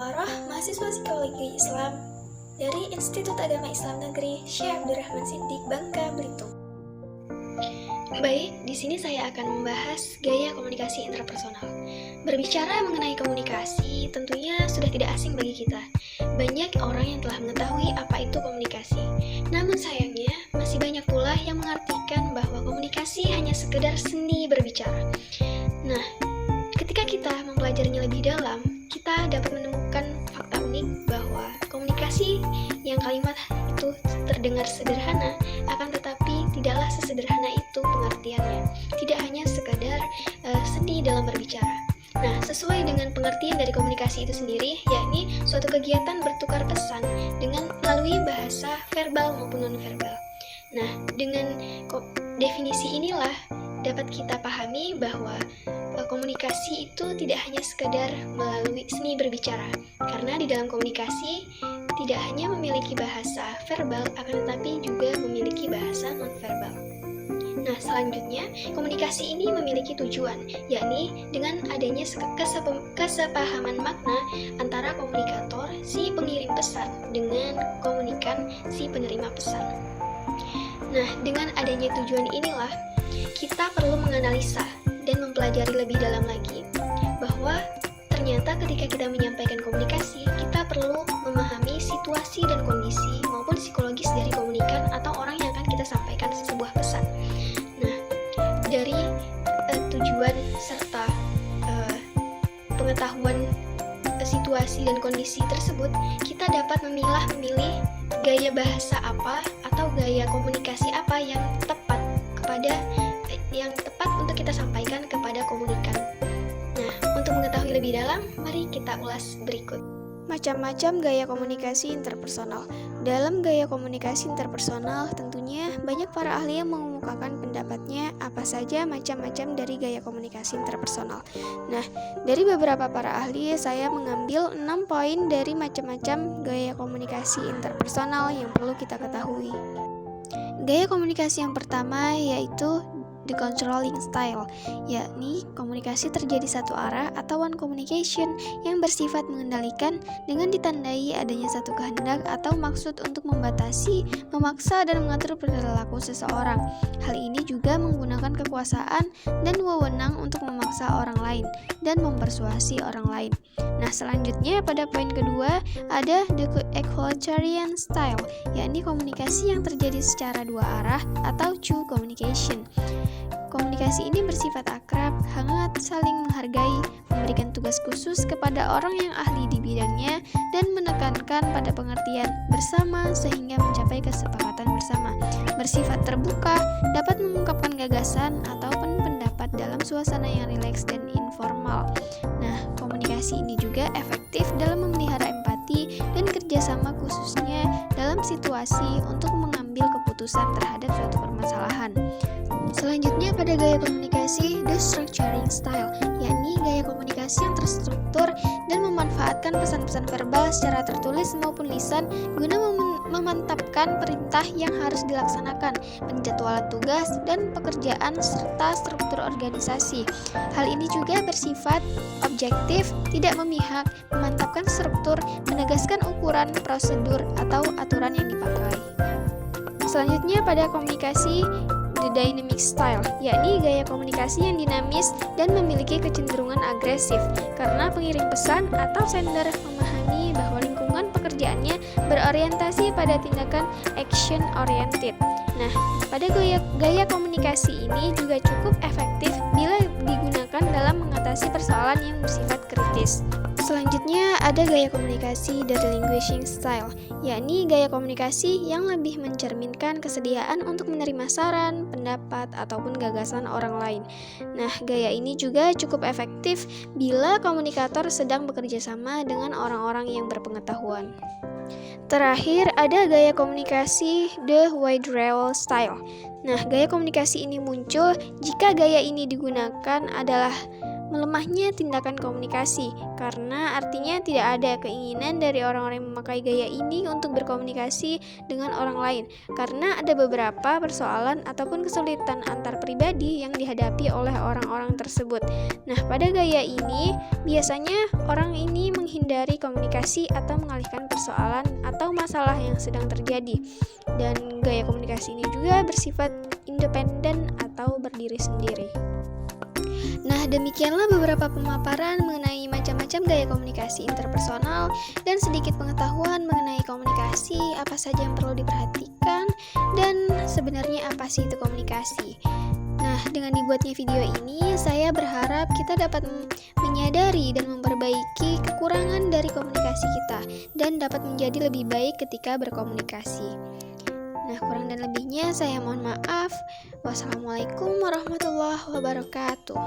wabarakatuh, mahasiswa Psikologi Islam dari Institut Agama Islam Negeri Syekh Abdurrahman Siddiq, Bangka, Belitung. Baik, di sini saya akan membahas gaya komunikasi interpersonal. Berbicara mengenai komunikasi, tentunya sudah tidak asing bagi kita. Banyak orang yang telah mengetahui apa itu komunikasi. Namun sayangnya, masih banyak pula yang mengartikan bahwa komunikasi hanya sekedar seni berbicara. Nah, ketika kita mempelajarinya lebih dalam, kita dapat menemukan fakta unik bahwa komunikasi yang kalimat itu terdengar sederhana, akan tetapi tidaklah sesederhana itu pengertiannya. Tidak hanya sekadar seni dalam berbicara. Nah, sesuai dengan pengertian dari komunikasi itu sendiri, yakni suatu kegiatan bertukar pesan dengan melalui bahasa verbal maupun non-verbal. Nah, dengan definisi inilah dapat kita pahami bahwa komunikasi itu tidak hanya sekadar melalui seni berbicara, karena di dalam komunikasi tidak hanya memiliki bahasa verbal, akan tetapi juga memiliki bahasa non-verbal. Nah, selanjutnya, komunikasi ini memiliki tujuan, yakni dengan adanya kesepahaman makna antara komunikator, si pengirim pesan, dengan komunikan, si penerima pesan. Nah, dengan adanya tujuan inilah, kita perlu menganalisa dan mempelajari lebih dalam lagi bahwa ternyata ketika kita menyampaikan komunikasi, kita perlu memahami situasi dan kondisi maupun psikologis dari komunikan atau orang yang akan kita sampaikan sebuah pesan. Nah, dari tujuan serta pengetahuan situasi dan kondisi tersebut, kita dapat memilih gaya bahasa apa atau gaya komunikasi apa yang tepat untuk kita sampaikan kepada komunikan. Nah, untuk mengetahui lebih dalam, mari kita ulas berikut. Macam-macam gaya komunikasi interpersonal. Dalam gaya komunikasi interpersonal, tentunya banyak para ahli yang mengemukakan pendapatnya apa saja macam-macam dari gaya komunikasi interpersonal. Nah, dari beberapa para ahli, saya mengambil 6 poin dari macam-macam gaya komunikasi interpersonal yang perlu kita ketahui. Gaya komunikasi yang pertama yaitu the controlling style, yakni komunikasi terjadi satu arah atau one communication yang bersifat mengendalikan dengan ditandai adanya satu kehendak atau maksud untuk membatasi, memaksa, dan mengatur perilaku seseorang. Hal ini juga menggunakan kekuasaan dan wewenang untuk memaksa orang lain dan mempersuasi orang lain. Nah, selanjutnya pada poin kedua ada the equalitarian style, yakni komunikasi yang terjadi secara dua arah atau two communication. Komunikasi ini bersifat akrab, hangat, saling menghargai, memberikan tugas khusus kepada orang yang ahli di bidangnya, dan menekankan pada pengertian bersama sehingga mencapai kesepakatan bersama. Bersifat terbuka, dapat mengungkapkan gagasan ataupun pendapat dalam suasana yang rileks dan informal. Nah, komunikasi ini juga efektif dalam memelihara empati dan kerjasama khususnya dalam situasi untuk mengambil keputusan terhadap suatu permasalahan. Selanjutnya pada gaya komunikasi the structuring style, yakni gaya komunikasi yang terstruktur dan memanfaatkan pesan-pesan verbal secara tertulis maupun lisan guna memantapkan perintah yang harus dilaksanakan, penjadwalan tugas dan pekerjaan serta struktur organisasi. Hal ini juga bersifat objektif, tidak memihak, memantapkan struktur, menegaskan ukuran, prosedur atau aturan yang dipakai. Selanjutnya pada komunikasi the dynamic style, yakni gaya komunikasi yang dinamis dan memiliki kecenderungan agresif karena pengirim pesan atau sender memahami bahwa lingkungan pekerjaannya berorientasi pada tindakan action oriented. Nah, pada gaya komunikasi ini juga cukup efektif bila digunakan dalam mengatasi persoalan yang bersifat kritis. Selanjutnya ada gaya komunikasi the relinquishing style, yakni gaya komunikasi yang lebih mencerminkan kesediaan untuk menerima saran, pendapat, ataupun gagasan orang lain. Nah, gaya ini juga cukup efektif bila komunikator sedang bekerja sama dengan orang-orang yang berpengetahuan. Terakhir, ada gaya komunikasi the withdrawal style. Nah, gaya komunikasi ini muncul jika gaya ini digunakan adalah melemahnya tindakan komunikasi, karena artinya tidak ada keinginan dari orang-orang yang memakai gaya ini untuk berkomunikasi dengan orang lain, karena ada beberapa persoalan ataupun kesulitan antar pribadi yang dihadapi oleh orang-orang tersebut. Nah, pada gaya ini, biasanya orang ini menghindari komunikasi atau mengalihkan persoalan atau masalah yang sedang terjadi. Dan gaya komunikasi ini juga bersifat independen atau berdiri sendiri. Nah, demikianlah beberapa pemaparan mengenai macam-macam gaya komunikasi interpersonal dan sedikit pengetahuan mengenai komunikasi, apa saja yang perlu diperhatikan, dan sebenarnya apa sih itu komunikasi. Nah, dengan dibuatnya video ini, saya berharap kita dapat menyadari dan memperbaiki kekurangan dari komunikasi kita dan dapat menjadi lebih baik ketika berkomunikasi. Nah, kurang dan lebihnya saya mohon maaf. Wassalamualaikum warahmatullahi wabarakatuh.